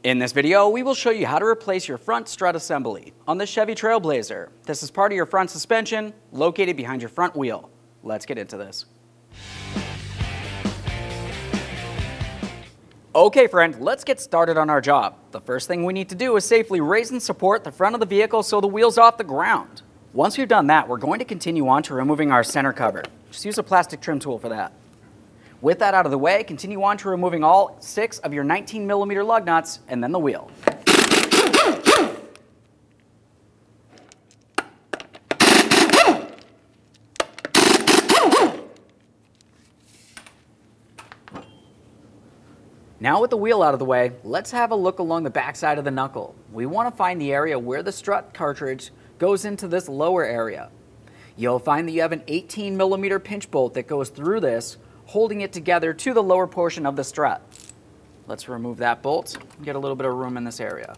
In this video, we will show you how to replace your front strut assembly on the Chevy Trailblazer. This is part of your front suspension, located behind your front wheel. Let's get into this. Okay friend, let's get started on our job. The first thing we need to do is safely raise and support the front of the vehicle so the wheel's off the ground. Once we've done that, we're going to continue on to removing our center cover. Just use a plastic trim tool for that. With that out of the way, continue on to removing all 6 of your 19mm lug nuts and then the wheel. Now with the wheel out of the way, let's have a look along the backside of the knuckle. We want to find the area where the strut cartridge goes into this lower area. You'll find that you have an 18mm pinch bolt that goes through this, holding it together to the lower portion of the strut. Let's remove that bolt and get a little bit of room in this area.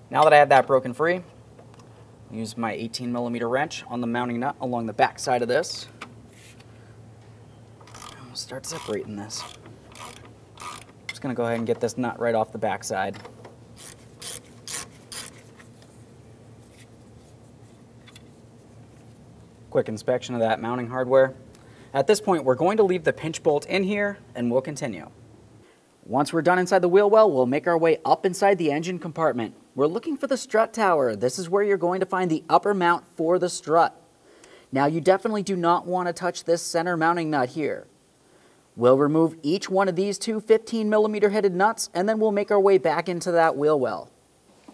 Now that I have that broken free, use my 18mm wrench on the mounting nut along the back side of this. We'll start separating this. Just going to go ahead and get this nut right off the back side. Quick inspection of that mounting hardware. At this point, we're going to leave the pinch bolt in here and we'll continue. Once we're done inside the wheel well, we'll make our way up inside the engine compartment. We're looking for the strut tower. This is where you're going to find the upper mount for the strut. Now you definitely do not want to touch this center mounting nut here. We'll remove each one of these two 15mm headed nuts and then we'll make our way back into that wheel well.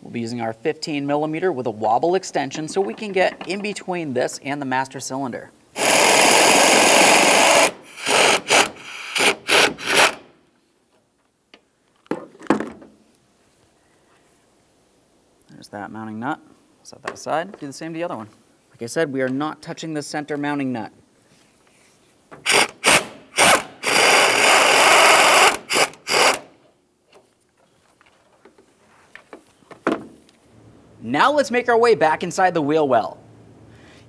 We'll be using our 15mm with a wobble extension so we can get in between this and the master cylinder. There's that mounting nut. Set that aside. Do the same to the other one. Like I said, we are not touching the center mounting nut. Now let's make our way back inside the wheel well.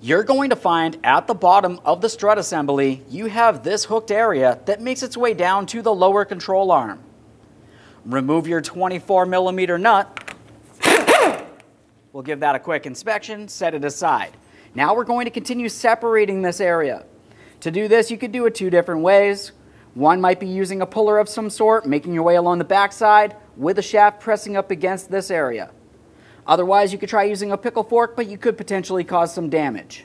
You're going to find at the bottom of the strut assembly, you have this hooked area that makes its way down to the lower control arm. Remove your 24mm nut. We'll give that a quick inspection, set it aside. Now we're going to continue separating this area. To do this, you could do it 2 different ways. One might be using a puller of some sort, making your way along the backside with the shaft pressing up against this area. Otherwise, you could try using a pickle fork, but you could potentially cause some damage.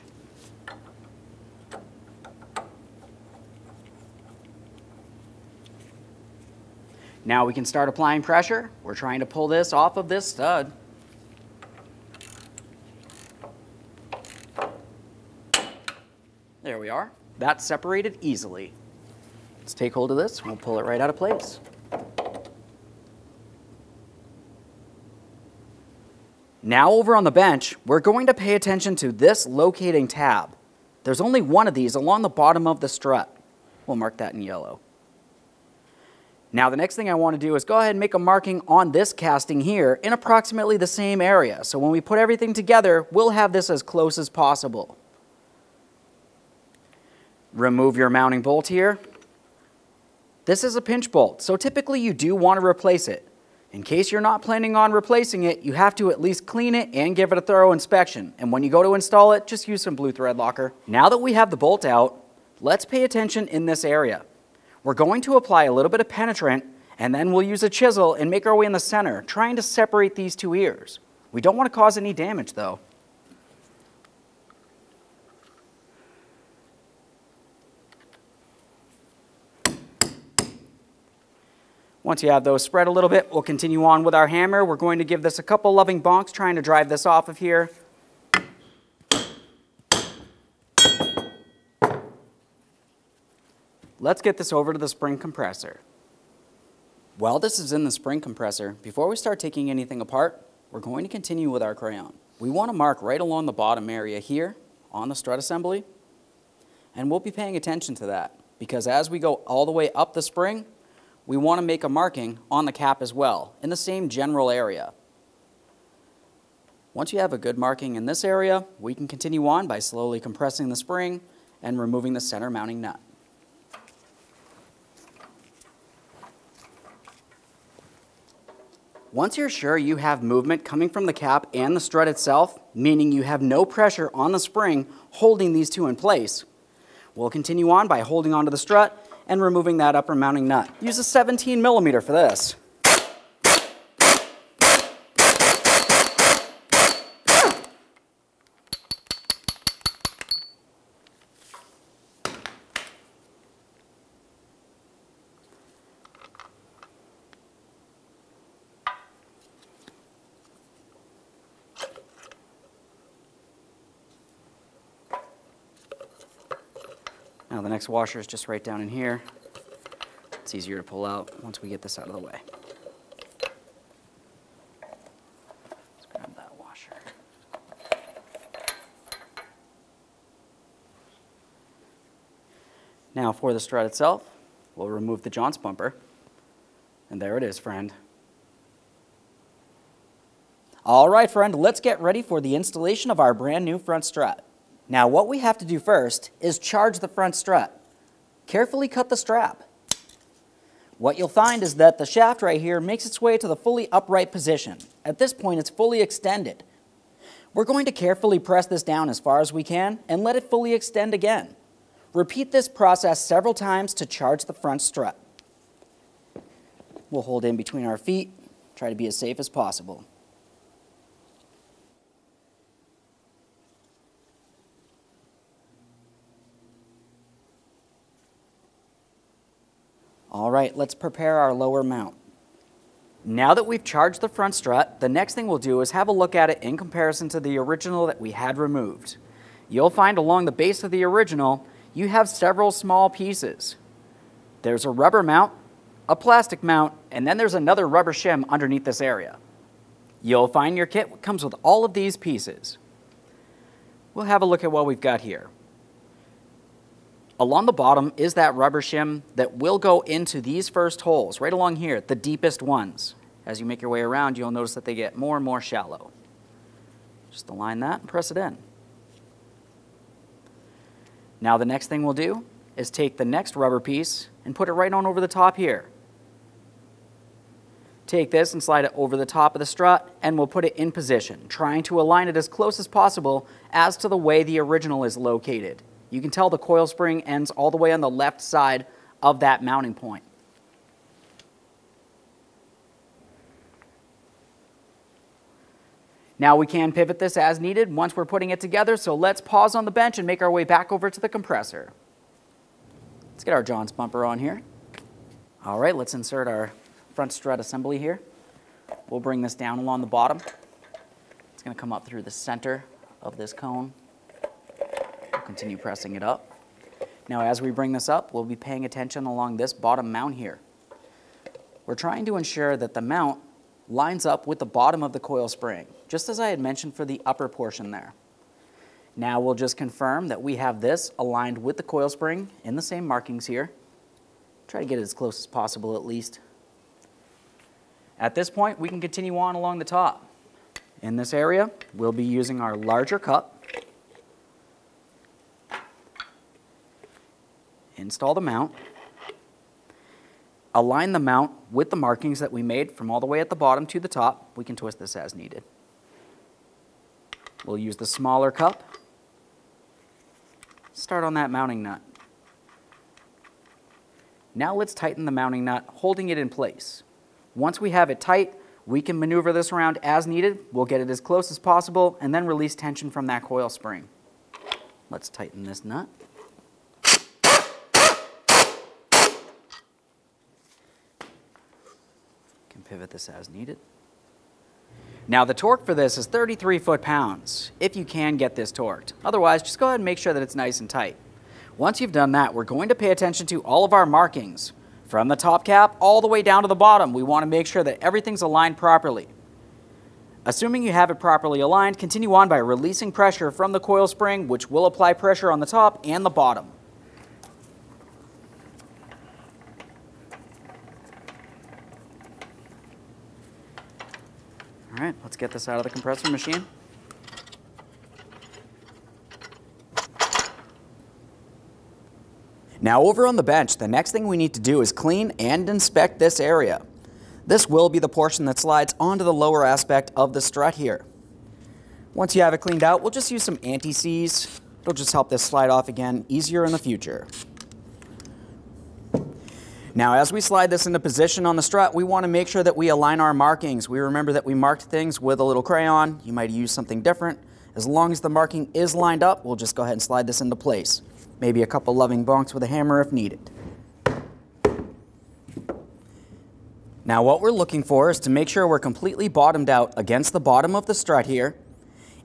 Now we can start applying pressure. We're trying to pull this off of this stud. There we are. That's separated easily. Let's take hold of this and we'll pull it right out of place. Now over on the bench, we're going to pay attention to this locating tab. There's only one of these along the bottom of the strut. We'll mark that in yellow. Now the next thing I want to do is go ahead and make a marking on this casting here in approximately the same area. So when we put everything together, we'll have this as close as possible. Remove your mounting bolt here. This is a pinch bolt, so typically you do want to replace it. In case you're not planning on replacing it, you have to at least clean it and give it a thorough inspection. And when you go to install it, just use some blue thread locker. Now that we have the bolt out, let's pay attention in this area. We're going to apply a little bit of penetrant, and then we'll use a chisel and make our way in the center, trying to separate these 2 ears. We don't want to cause any damage though. Once you have those spread a little bit, we'll continue on with our hammer. We're going to give this a couple loving bonks, trying to drive this off of here. Let's get this over to the spring compressor. While this is in the spring compressor, before we start taking anything apart, we're going to continue with our crayon. We want to mark right along the bottom area here on the strut assembly, and we'll be paying attention to that because as we go all the way up the spring, we want to make a marking on the cap as well, in the same general area. Once you have a good marking in this area, we can continue on by slowly compressing the spring and removing the center mounting nut. Once you're sure you have movement coming from the cap and the strut itself, meaning you have no pressure on the spring holding these two in place, we'll continue on by holding onto the strut and removing that upper mounting nut. Use a 17mm for this. Now the next washer is just right down in here. It's easier to pull out once we get this out of the way. Let's grab that washer. Now for the strut itself, we'll remove the jounce bumper. And there it is, friend. All right, friend, let's get ready for the installation of our brand new front strut. Now what we have to do first is charge the front strut. Carefully cut the strap. What you'll find is that the shaft right here makes its way to the fully upright position. At this point it's fully extended. We're going to carefully press this down as far as we can and let it fully extend again. Repeat this process several times to charge the front strut. We'll hold in between our feet, try to be as safe as possible. All right, let's prepare our lower mount. Now that we've charged the front strut, the next thing we'll do is have a look at it in comparison to the original that we had removed. You'll find along the base of the original, you have several small pieces. There's a rubber mount, a plastic mount, and then there's another rubber shim underneath this area. You'll find your kit comes with all of these pieces. We'll have a look at what we've got here. Along the bottom is that rubber shim that will go into these first holes, right along here, the deepest ones. As you make your way around, you'll notice that they get more and more shallow. Just align that and press it in. Now the next thing we'll do is take the next rubber piece and put it right on over the top here. Take this and slide it over the top of the strut and we'll put it in position, trying to align it as close as possible as to the way the original is located. You can tell the coil spring ends all the way on the left side of that mounting point. Now we can pivot this as needed once we're putting it together, so let's pause on the bench and make our way back over to the compressor. Let's get our jounce bumper on here. All right, let's insert our front strut assembly here. We'll bring this down along the bottom. It's going to come up through the center of this cone. Continue pressing it up. Now as we bring this up, we'll be paying attention along this bottom mount here. We're trying to ensure that the mount lines up with the bottom of the coil spring, just as I had mentioned for the upper portion there. Now we'll just confirm that we have this aligned with the coil spring in the same markings here. Try to get it as close as possible at least. At this point, we can continue on along the top. In this area, we'll be using our larger cup. Install the mount, align the mount with the markings that we made from all the way at the bottom to the top. We can twist this as needed. We'll use the smaller cup. Start on that mounting nut. Now let's tighten the mounting nut, holding it in place. Once we have it tight, we can maneuver this around as needed. We'll get it as close as possible and then release tension from that coil spring. Let's tighten this nut. Pivot this as needed. Now the torque for this is 33 foot-pounds, if you can get this torqued. Otherwise, just go ahead and make sure that it's nice and tight. Once you've done that, we're going to pay attention to all of our markings. From the top cap all the way down to the bottom, we want to make sure that everything's aligned properly. Assuming you have it properly aligned, continue on by releasing pressure from the coil spring, which will apply pressure on the top and the bottom. All right, let's get this out of the compressor machine. Now over on the bench, the next thing we need to do is clean and inspect this area. This will be the portion that slides onto the lower aspect of the strut here. Once you have it cleaned out, we'll just use some anti-seize. It'll just help this slide off again easier in the future. Now, as we slide this into position on the strut, we want to make sure that we align our markings. We remember that we marked things with a little crayon. You might use something different. As long as the marking is lined up, we'll just go ahead and slide this into place. Maybe a couple loving bonks with a hammer if needed. Now, what we're looking for is to make sure we're completely bottomed out against the bottom of the strut here,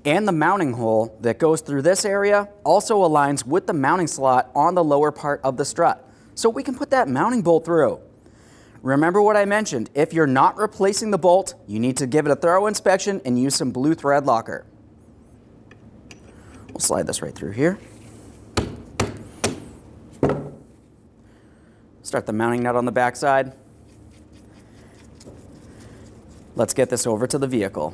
and the mounting hole that goes through this area also aligns with the mounting slot on the lower part of the strut, so we can put that mounting bolt through. Remember what I mentioned, if you're not replacing the bolt, you need to give it a thorough inspection and use some blue thread locker. We'll slide this right through here. Start the mounting nut on the back side. Let's get this over to the vehicle.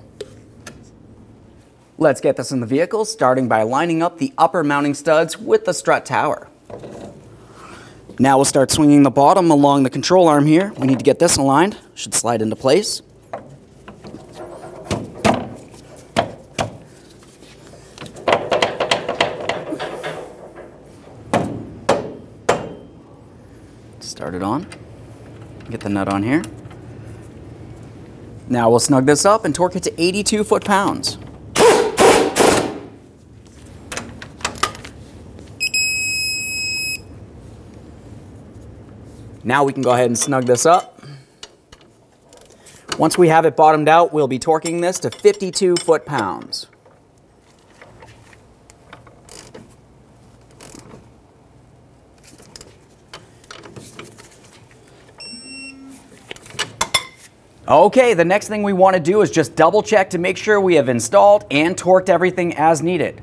Let's get this in the vehicle, starting by lining up the upper mounting studs with the strut tower. Now we'll start swinging the bottom along the control arm here. We need to get this aligned. Should slide into place. Start it on. Get the nut on here. Now we'll snug this up and torque it to 82 foot-pounds. Now we can go ahead and snug this up. Once we have it bottomed out, we'll be torquing this to 52 foot-pounds. Okay, the next thing we want to do is just double check to make sure we have installed and torqued everything as needed.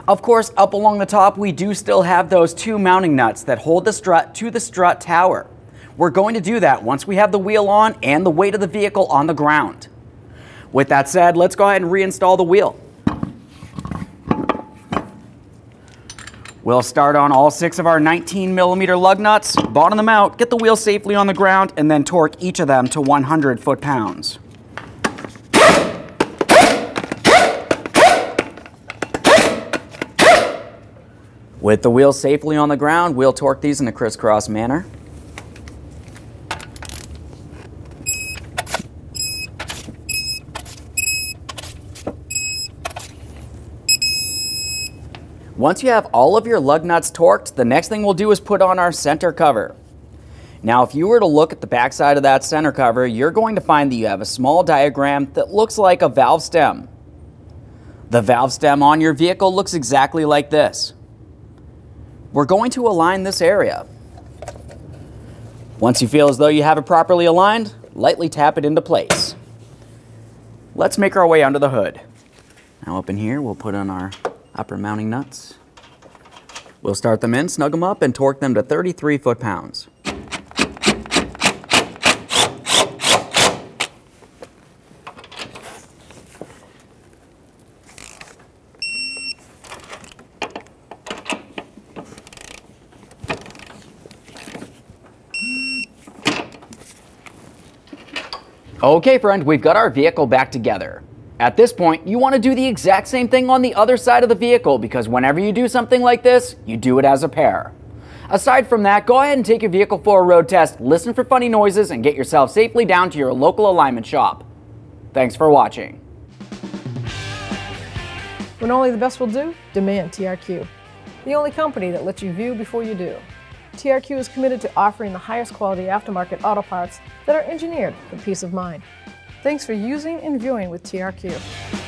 Of course, up along the top, we do still have those two mounting nuts that hold the strut to the strut tower. We're going to do that once we have the wheel on and the weight of the vehicle on the ground. With that said, let's go ahead and reinstall the wheel. We'll start on all 6 of our 19mm lug nuts, bottom them out, get the wheel safely on the ground, and then torque each of them to 100 foot-pounds. With the wheel safely on the ground, we'll torque these in a crisscross manner. Once you have all of your lug nuts torqued, the next thing we'll do is put on our center cover. Now, if you were to look at the back side of that center cover, you're going to find that you have a small diagram that looks like a valve stem. The valve stem on your vehicle looks exactly like this. We're going to align this area. Once you feel as though you have it properly aligned, lightly tap it into place. Let's make our way under the hood. Now up in here, we'll put on our upper mounting nuts. We'll start them in, snug them up, and torque them to 33 foot-pounds. Okay, friend, we've got our vehicle back together. At this point, you want to do the exact same thing on the other side of the vehicle, because whenever you do something like this, you do it as a pair. Aside from that, go ahead and take your vehicle for a road test, listen for funny noises, and get yourself safely down to your local alignment shop. Thanks for watching. When only the best will do, demand TRQ. The only company that lets you view before you do. TRQ is committed to offering the highest quality aftermarket auto parts that are engineered for peace of mind. Thanks for using and viewing with TRQ.